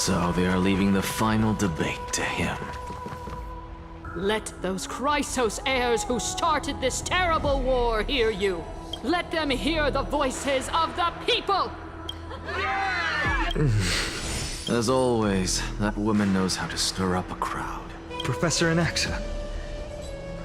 So they are leaving the final debate to him. Let those Chrysos heirs who started this terrible war hear you. Let them hear the voices of the people! As always, that woman knows how to stir up a crowd. Professor Anaxa,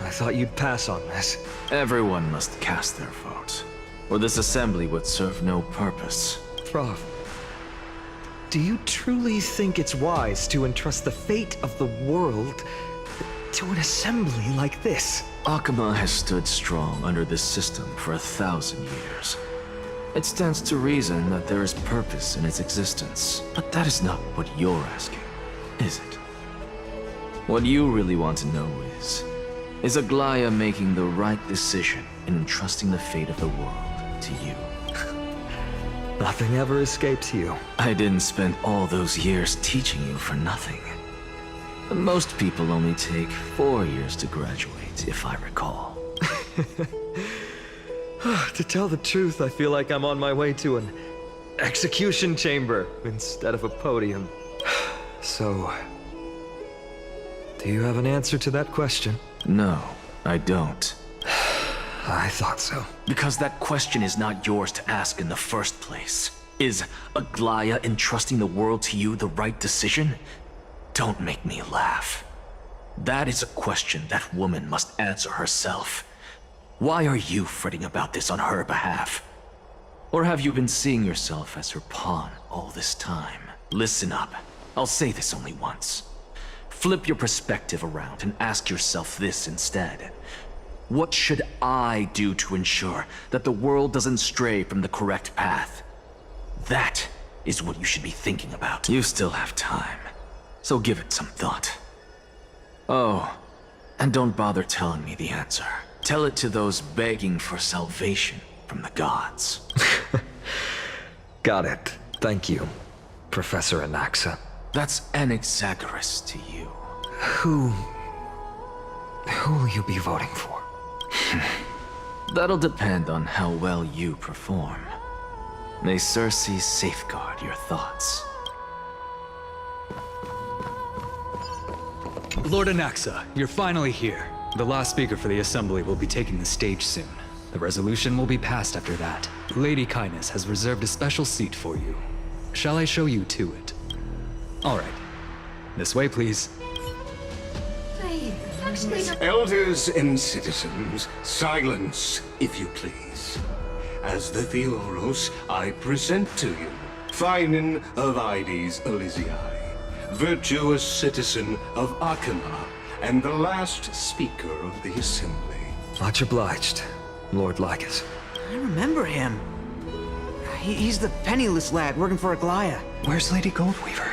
I thought you'd pass on this. Everyone must cast their vote, or this assembly would serve no purpose. Prof, do you truly think it's wise to entrust the fate of the world to an assembly like this? Akama has stood strong under this system for 1,000 years. It stands to reason that there is purpose in its existence. But that is not what you're asking, is it? What you really want to know is Aglaya making the right decision in entrusting the fate of the world to you? Nothing ever escapes you. I didn't spend all those years teaching you for nothing. Most people only take 4 years to graduate, if I recall. To tell the truth, I feel like I'm on my way to an execution chamber instead of a podium. So, do you have an answer to that question? No, I don't. I thought so. Because that question is not yours to ask in the first place. Is Aglaya entrusting the world to you the right decision? Don't make me laugh. That is a question that woman must answer herself. Why are you fretting about this on her behalf? Or have you been seeing yourself as her pawn all this time? Listen up. I'll say this only once. Flip your perspective around and ask yourself this instead. What should I do to ensure that the world doesn't stray from the correct path? That is what you should be thinking about. You still have time, so give it some thought. Oh, and don't bother telling me the answer. Tell it to those begging for salvation from the gods. Got it. Thank you, Professor Anaxa. That's Anaxagoras to you. Who will you be voting for? That'll depend on how well you perform. May Circe safeguard your thoughts. Lord Anaxa, you're finally here. The last speaker for the Assembly will be taking the stage soon. The resolution will be passed after that. Lady Kindness has reserved a special seat for you. Shall I show you to it? All right. This way, please. Elders and citizens, silence, if you please. As the Theoros, I present to you Phinin of Ides Elysiae, virtuous citizen of Akama, and the last speaker of the Assembly. Much obliged, Lord Lycus. I remember him. He's the penniless lad working for Aglaya. Where's Lady Goldweaver?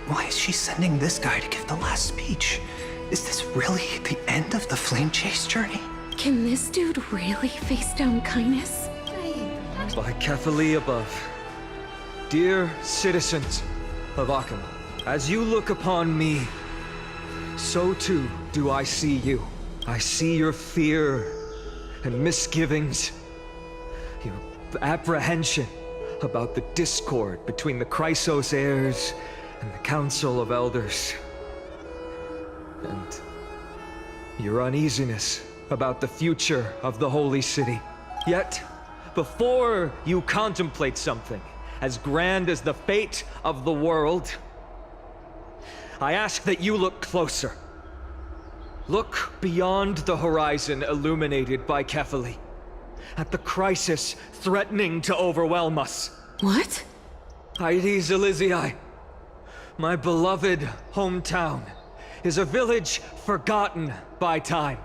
Why is she sending this guy to give the last speech? Is this really the end of the Flame Chase journey? Can this dude really face down kindness? By Kephali above. Dear citizens of Akama, as you look upon me, so too do I see you. I see your fear and misgivings, your apprehension about the discord between the Chrysos heirs and the Council of Elders, and your uneasiness about the future of the Holy City. Yet, before you contemplate something as grand as the fate of the world, I ask that you look closer. Look beyond the horizon illuminated by Kephali, at the crisis threatening to overwhelm us. What? Ides Elysiae, my beloved hometown, is a village forgotten by time.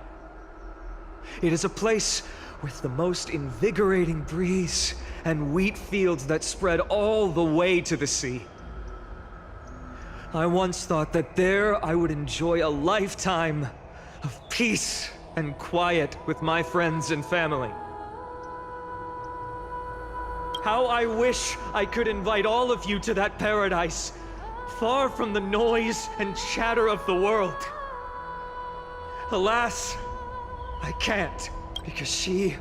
It is a place with the most invigorating breeze and wheat fields that spread all the way to the sea. I once thought that there I would enjoy a lifetime of peace and quiet with my friends and family. How I wish I could invite all of you to that paradise, far from the noise and chatter of the world. Alas, I can't, because she,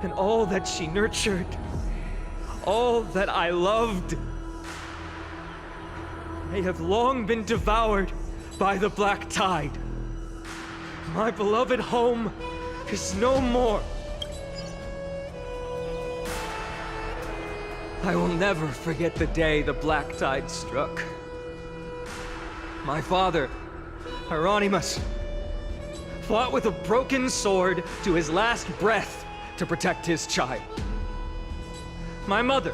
and all that she nurtured, all that I loved, I have long been devoured by the black tide. My beloved home is no more. I will never forget the day the black tide struck. My father, Hieronymus, fought with a broken sword to his last breath to protect his child. My mother,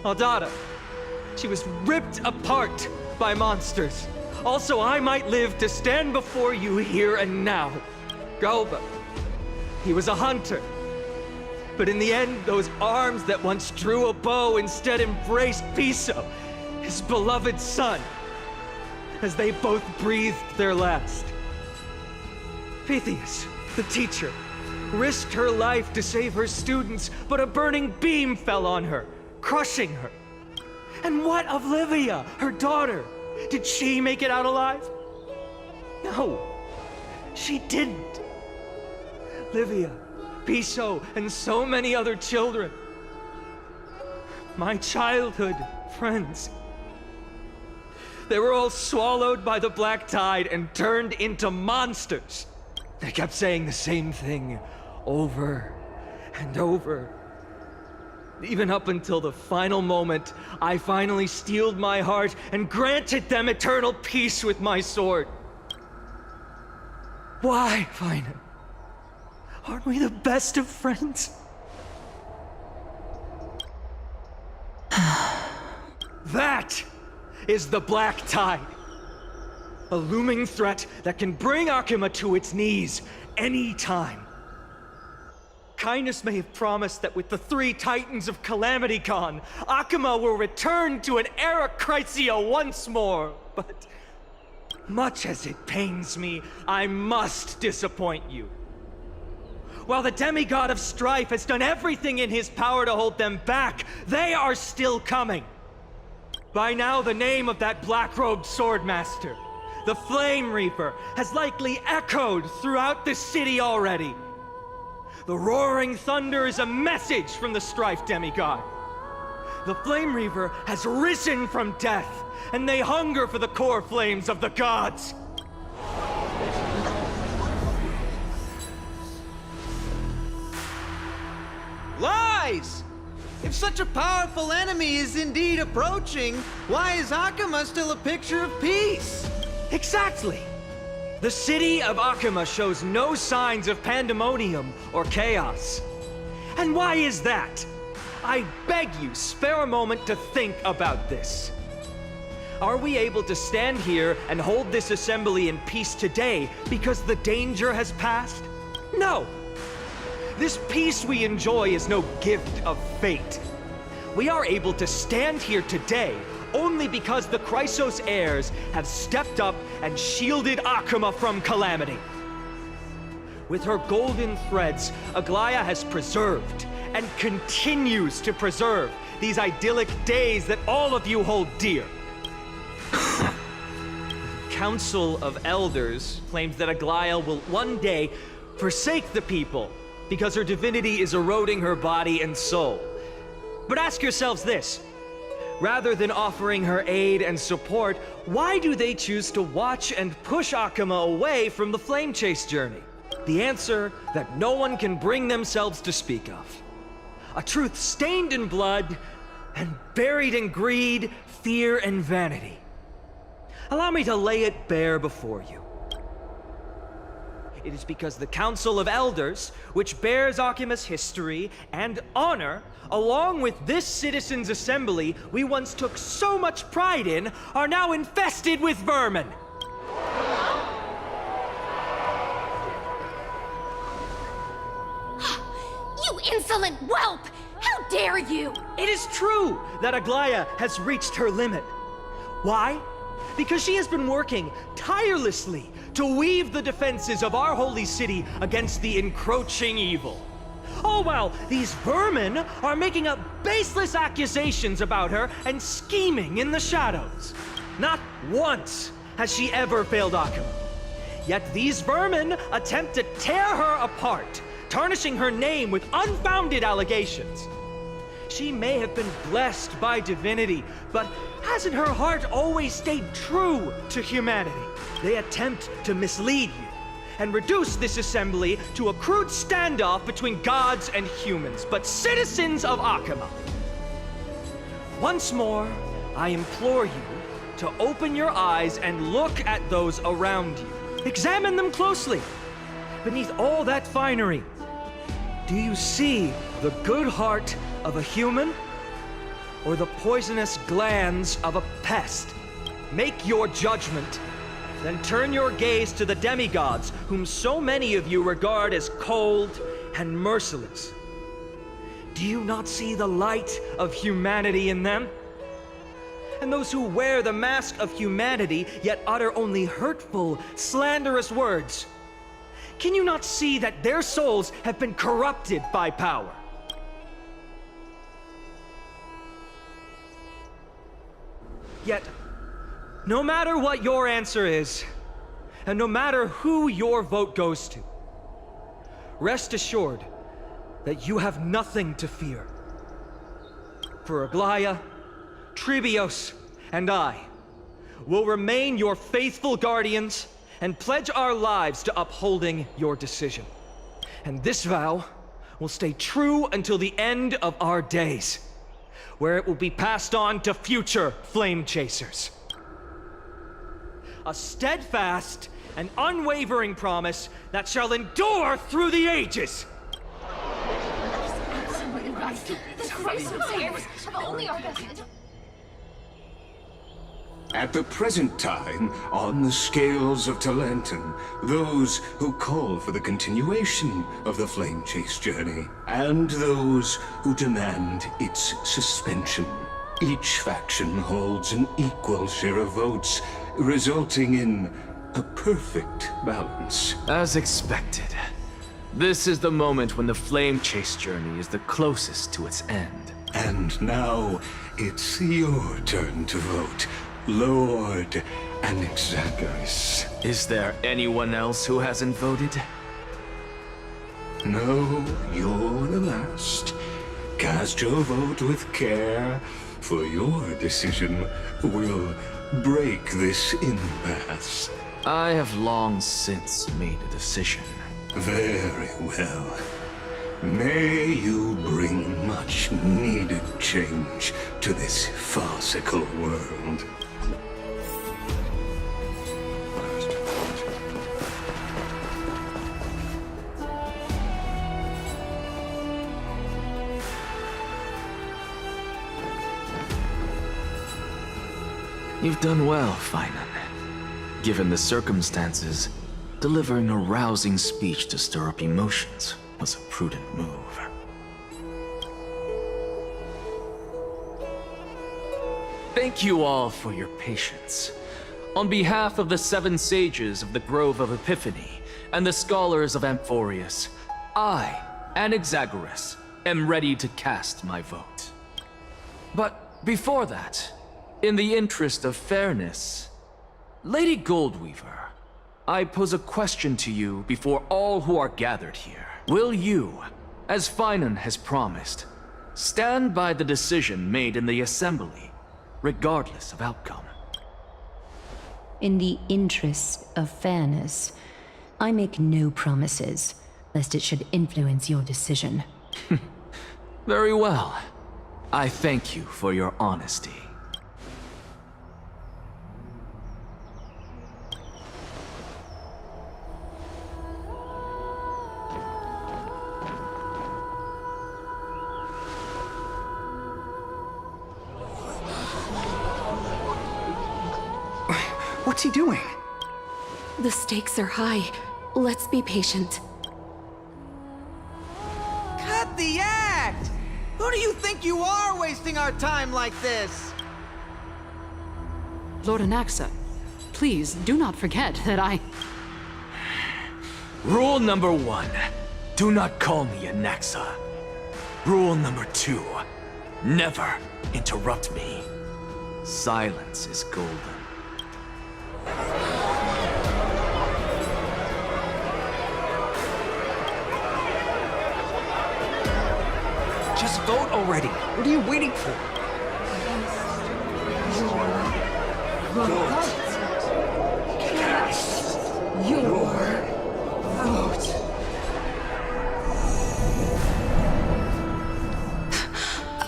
Aldada, she was ripped apart by monsters. Also, I might live to stand before you here and now. Galba, he was a hunter. But in the end, those arms that once drew a bow instead embraced Piso, his beloved son, as they both breathed their last. Pythias, the teacher, risked her life to save her students, but a burning beam fell on her, crushing her. And what of Livia, her daughter? Did she make it out alive? No, she didn't. Livia, Piso, and so many other children. My childhood friends. They were all swallowed by the black tide and turned into monsters. They kept saying the same thing over and over. Even up until the final moment, I finally steeled my heart and granted them eternal peace with my sword. Why, Finan? Aren't we the best of friends? That is the black tide. A looming threat that can bring Akuma to its knees any time. Kindness may have promised that with the 3 Titans of Calamity gone, Akuma will return to an era Chrysia once more, but much as it pains me, I must disappoint you. While the demigod of strife has done everything in his power to hold them back, they are still coming. By now, the name of that black-robed swordmaster, the Flame Reaper, has likely echoed throughout the city already. The roaring thunder is a message from the strife demigod. The Flame Reaper has risen from death, and they hunger for the core flames of the gods. Lies! If such a powerful enemy is indeed approaching, why is Akuma still a picture of peace? Exactly! The city of Akuma shows no signs of pandemonium or chaos. And why is that? I beg you, spare a moment to think about this. Are we able to stand here and hold this assembly in peace today because the danger has passed? No! This peace we enjoy is no gift of fate. We are able to stand here today only because the Chrysos heirs have stepped up and shielded Akuma from calamity. With her golden threads, Aglaya has preserved and continues to preserve these idyllic days that all of you hold dear. The Council of Elders claims that Aglaya will one day forsake the people because her divinity is eroding her body and soul. But ask yourselves this. Rather than offering her aid and support, why do they choose to watch and push Akuma away from the Flame Chase journey? The answer that no one can bring themselves to speak of. A truth stained in blood and buried in greed, fear, and vanity. Allow me to lay it bare before you. It is because the Council of Elders, which bears Akuma's history and honor, along with this citizens' assembly we once took so much pride in, are now infested with vermin. You insolent whelp! How dare you! It is true that Aglaya has reached her limit. Why? Because she has been working tirelessly to weave the defenses of our holy city against the encroaching evil. All while these vermin are making up baseless accusations about her and scheming in the shadows. Not once has she ever failed Akuma. Yet these vermin attempt to tear her apart, tarnishing her name with unfounded allegations. She may have been blessed by divinity, but Hasn't her heart always stayed true to humanity? They attempt to mislead you and reduce this assembly to a crude standoff between gods and humans, but citizens of Akama. Once more, I implore you to open your eyes and look at those around you. Examine them closely. Beneath all that finery, do you see the good heart of a human or the poisonous glands of a pest? Make your judgment. Then turn your gaze to the demigods, whom so many of you regard as cold and merciless. Do you not see the light of humanity in them? And those who wear the mask of humanity, yet utter only hurtful, slanderous words. Can you not see that their souls have been corrupted by power? Yet, no matter what your answer is, and no matter who your vote goes to, rest assured that you have nothing to fear. For Aglaya, Tribios, and I will remain your faithful guardians and pledge our lives to upholding your decision. And this vow will stay true until the end of our days, where it will be passed on to future flame chasers. A steadfast and unwavering promise that shall endure through the ages. At the present time, on the scales of Talanton, those who call for the continuation of the Flame Chase journey, and those who demand its suspension. Each faction holds an equal share of votes, resulting in a perfect balance. As expected, this is the moment when the Flame Chase journey is the closest to its end. And now, it's your turn to vote, Lord Anaxagoras. Is there anyone else who hasn't voted? No, you're the last. Cast your vote with care, for your decision will break this impasse. I have long since made a decision. Very well. May you bring much needed change to this farcical world. You've done well, Finan. Given the circumstances, delivering a rousing speech to stir up emotions was a prudent move. Thank you all for your patience. On behalf of the 7 sages of the Grove of Epiphany and the scholars of Amphorius, I, Anaxagoras, am ready to cast my vote. But before that, in the interest of fairness, Lady Goldweaver, I pose a question to you before all who are gathered here. Will you, as Finan has promised, stand by the decision made in the Assembly, regardless of outcome? In the interest of fairness, I make no promises, lest it should influence your decision. Very well. I thank you for your honesty. What's he doing? The stakes are high. Let's be patient. Cut the act! Who do you think you are wasting our time like this? Lord Anaxa, please do not forget that I... Rule number 1, do not call me Anaxa. Rule number 2, never interrupt me. Silence is golden. Just vote already. What are you waiting for?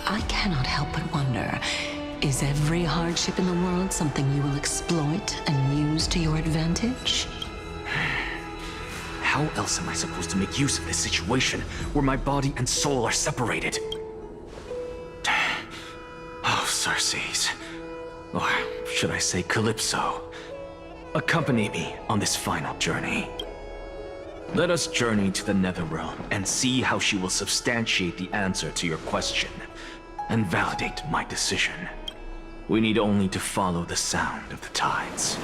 I cannot help but wonder, is every hardship in the world something you will exploit and use to your advantage? How else am I supposed to make use of this situation where my body and soul are separated? Oh, Circes. Or should I say Calypso? Accompany me on this final journey. Let us journey to the Netherrealm and see how she will substantiate the answer to your question and validate my decision. We need only to follow the sound of the tides.